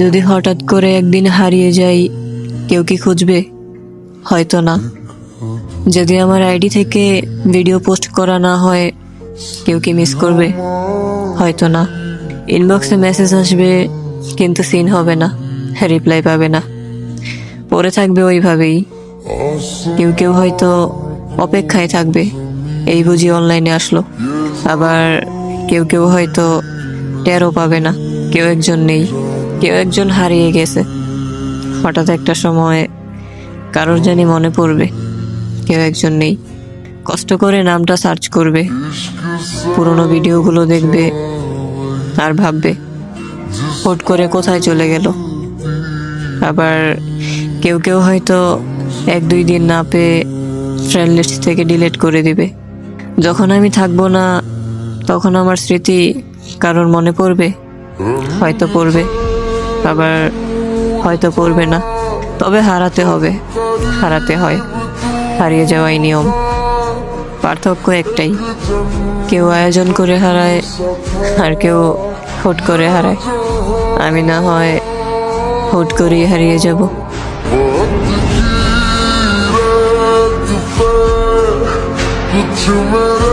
যদি হঠাৎ করে একদিন হারিয়ে যাই, কেউ কি খুঁজবে? হয়তো না। যদি আমার আইডি থেকে ভিডিও পোস্ট করা না হয়, কেউ কি মিস করবে? হয়তো না। ইনবক্সে মেসেজ আসবে, কিন্তু সিন হবে না, রিপ্লাই পাবে না, পড়ে থাকবে ওইভাবেই। কেউ কেউ হয়তো অপেক্ষায় থাকবে, এই বুঝি অনলাইনে আসলো। আবার কেউ কেউ হয়তো টেরও পাবে না, কেউ একজন নেই, কেউ একজন হারিয়ে গেছে। হঠাৎ একটা সময় কারোর জানি মনে পড়বে, কেউ একজন নেই। কষ্ট করে নামটা সার্চ করবে, পুরোনো ভিডিওগুলো দেখবে, আর ভাববে হুট করে কোথায় চলে গেল। আবার কেউ কেউ হয়তো 1-2 দিন না পেয়ে ফ্রেন্ড লিস্ট থেকে ডিলিট করে দিবে। যখন আমি থাকবো না, তখন আমার স্মৃতি কারোর মনে পড়বে, হয়তো পড়বে, আবার হয়তো পড়বে না। তবে হারাতে হবে, হারাতে হয়, হারিয়ে যাওয়াই নিয়ম। পার্থক্য একটাই, কেউ আয়োজন করে হারায়, আর কেউ হুট করে হারায়। আমি না হয় হুট করেই হারিয়ে যাব। But you